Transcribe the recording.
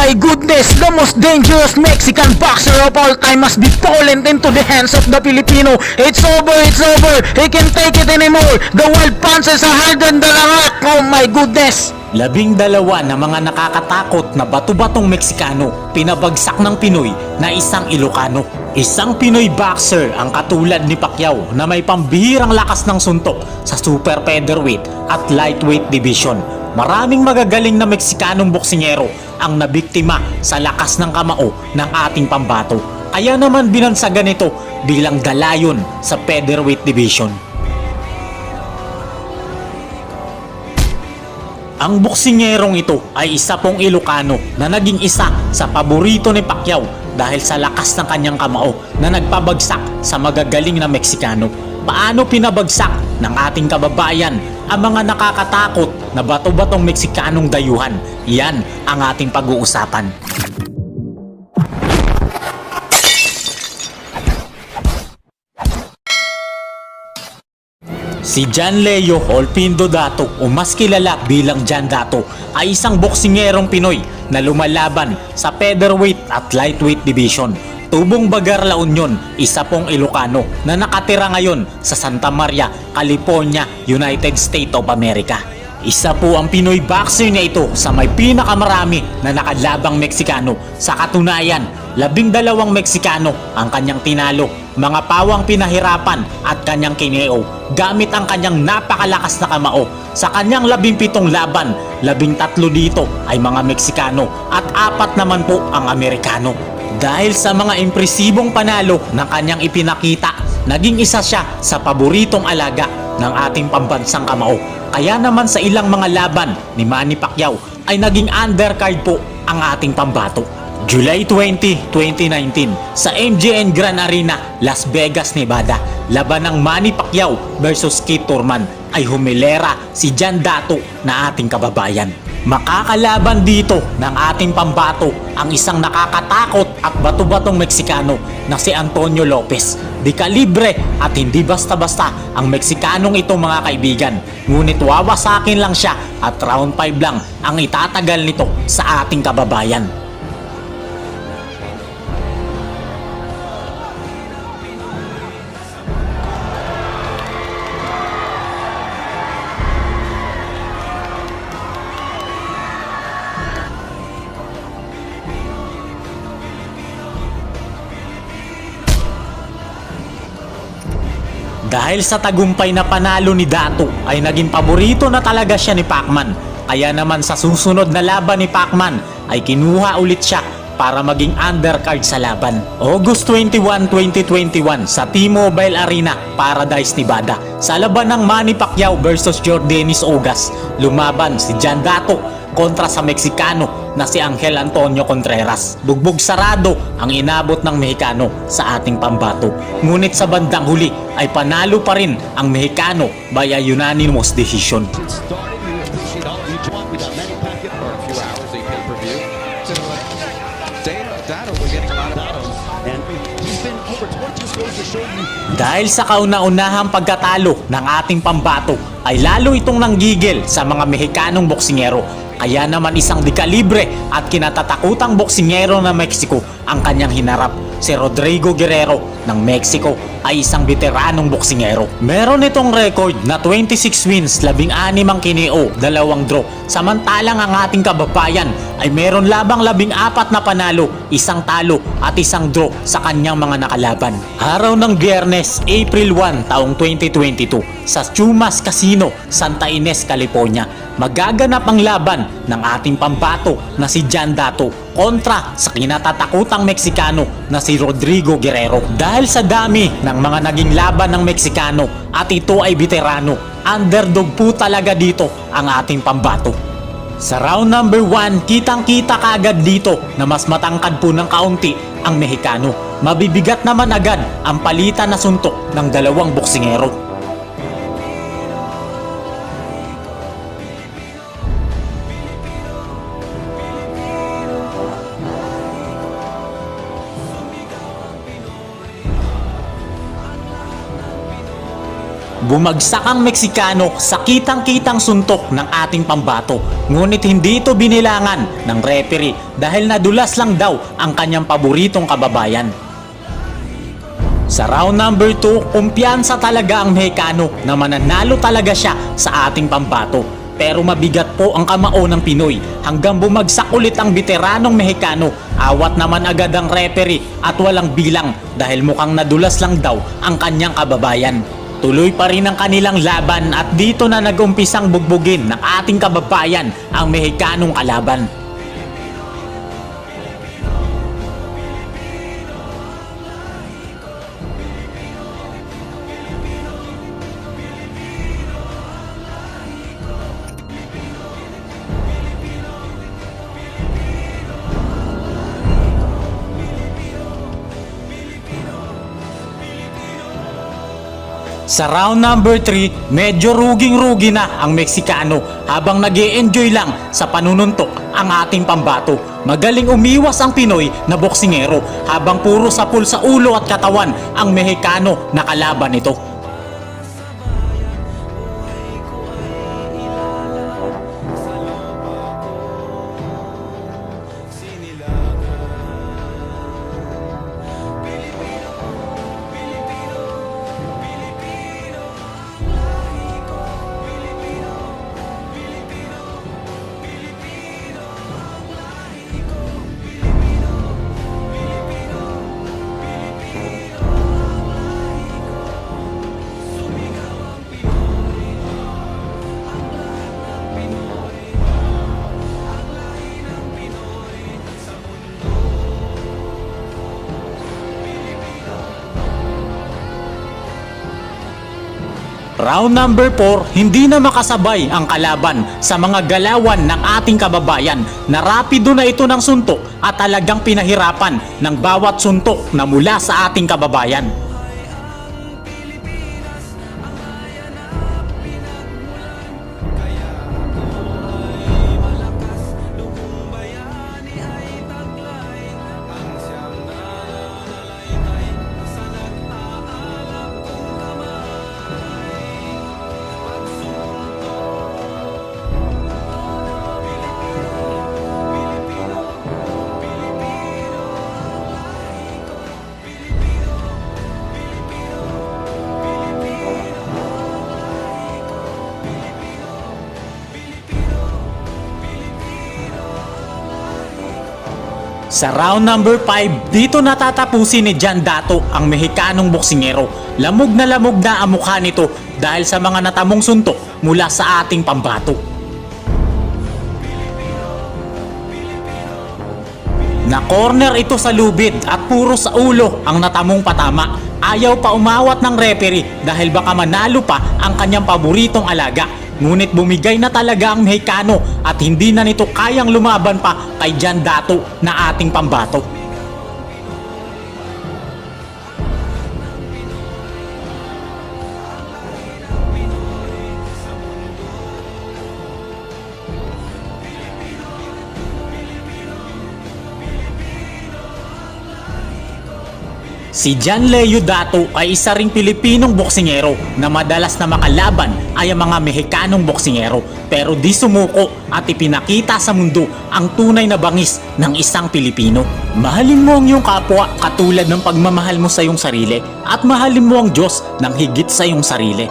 my goodness, the most dangerous Mexican boxer of all time must be fallen into the hands of the Filipino. It's over, it's over. He can't take it anymore. The wild punches are harder than the rock. Oh my goodness. 12 na mga nakakatakot na bato-batong Meksikano pinabagsak ng Pinoy na isang Ilocano. Isang Pinoy boxer ang katulad ni Pacquiao na may pambihirang lakas ng suntok sa super featherweight at lightweight division. Maraming magagaling na Meksikanong boksingero ang nabiktima sa lakas ng kamao ng ating pambato. Kaya naman binansagan ito bilang dalayon sa featherweight division. Ang boksingerong ito ay isa pong Ilocano na naging isa sa paborito ni Pacquiao dahil sa lakas ng kanyang kamao na nagpabagsak sa magagaling na Meksikano. Paano pinabagsak ng ating kababayan ang mga nakakatakot na bato-batong Meksikanong dayuhan? Yan ang ating pag-uusapan. Si John Leo Olpindo Dato o mas kilala bilang John Dato ay isang boksingerong Pinoy na lumalaban sa featherweight at lightweight division. Tubong Bagar, La Union, isa pong Ilocano na nakatira ngayon sa Santa Maria, California, United States of America. Isa po ang Pinoy boxer niya ito sa may pinakamarami na nakalabang Meksikano. Sa katunayan, 12 Meksikano ang kanyang tinalo, mga pawang pinahirapan at kanyang kineo gamit ang kanyang napakalakas na kamao. Sa kanyang 17 laban, 13 dito ay mga Meksikano at 4 naman po ang Amerikano. Dahil sa mga impresibong panalo ng kanyang ipinakita, naging isa siya sa paboritong alaga ng ating pambansang kamao. Kaya naman sa ilang mga laban ni Manny Pacquiao ay naging undercard po ang ating pambato. July 20, 2019 sa MGM Grand Arena, Las Vegas, Nevada, laban ng Manny Pacquiao versus Keith Thurman ay humilera si John Dato na ating kababayan. Makakalaban dito ng ating pambato ang isang nakakatakot at bato-batong Meksikano na si Antonio Lopez. Di kalibre at hindi basta-basta ang Meksikanong ito, mga kaibigan. Ngunit wawasakin lang siya at round 5 lang ang itatagal nito sa ating kababayan. Dahil sa tagumpay na panalo ni Dato ay naging paborito na talaga siya ni Pacman. Kaya naman sa susunod na laban ni Pacman ay kinuha ulit siya para maging undercard sa laban. August 21, 2021 sa T-Mobile Arena, Paradise, Nevada. Sa laban ng Manny Pacquiao versus Yordenis Ugas, lumaban si John Dato kontra sa Meksikano na si Angel Antonio Contreras. Bugbog sarado ang inabot ng Mexicano sa ating pambato. Ngunit sa bandang huli ay panalo pa rin ang Mexicano by a unanimous decision. Dahil sa kauna-unahang pagkatalo ng ating pambato ay lalo itong nanggigil sa mga Mexicanong boksingero. Kaya naman isang dekalibre at kinatatakutang boksingero ng Mexico ang kanyang hinarap. Si Rodrigo Guerrero ng Mexico ay isang veteranong boksingero. Meron itong record na 26 wins, 16 ang kineo, 2 draw. Samantalang ang ating kababayan ay meron labang 14 na panalo, 1 talo at 1 draw sa kanyang mga nakalaban. Araw ng Biyernes, April 1, taong 2022 sa Chumas Casino, Santa Ynez, California, magaganap ang laban ng ating pambato na si John Dato kontra sa kinatatakutang Meksikano na si Rodrigo Guerrero. Dahil sa dami ng mga naging laban ng Meksikano at ito ay veterano, underdog po talaga dito ang ating pambato. Sa round number 1, kitang-kita kaagad dito na mas matangkad po ng kaunti ang Mexicano. Mabibigat naman agad ang palitan na suntok ng dalawang boksingero. Bumagsak ang Meksikano sa kitang-kitang suntok ng ating pambato. Ngunit hindi ito binilangan ng referee dahil nadulas lang daw ang kanyang paboritong kababayan. Sa round number 2, kumpiyansa talaga ang Mexicano na mananalo talaga siya sa ating pambato. Pero mabigat po ang kamao ng Pinoy hanggang bumagsak ulit ang veteranong Mexicano. Awat naman agad ang referee at walang bilang dahil mukhang nadulas lang daw ang kanyang kababayan. Tuloy pa rin ang kanilang laban at dito na nag-umpisang bugbugin ng ating kababayan ang Mexicanong kalaban. Sa round number 3, medyo ruging-rugi na ang Meksikano habang nag-e-enjoy lang sa panununtok ang ating pambato. Magaling umiwas ang Pinoy na boksingero habang puro sapul sa ulo at katawan ang Mexicano na kalaban nito. Round number 4, hindi na makasabay ang kalaban sa mga galawan ng ating kababayan na rapido na ito ng suntok at talagang pinahirapan ng bawat suntok na mula sa ating kababayan. Sa round number 5, dito natatapusin ni John Dato ang Mexicanong boksingero. Lamog na ang mukha nito dahil sa mga natamong suntok mula sa ating pambato. Na-corner ito sa lubid at puro sa ulo ang natamong patama. Ayaw pa umawat ng referee dahil baka manalo pa ang kanyang paboritong alaga. Ngunit bumigay na talaga ang Mexicano at hindi na nito kayang lumaban pa kay John Dato na ating pambato. Si John Leo Dato ay isa ring Pilipinong boksingero na madalas na makalaban ay ang mga Mexicanong boksingero pero di sumuko at ipinakita sa mundo ang tunay na bangis ng isang Pilipino. Mahalin mo ang iyong kapwa katulad ng pagmamahal mo sa iyong sarili at mahalin mo ang Diyos ng higit sa iyong sarili.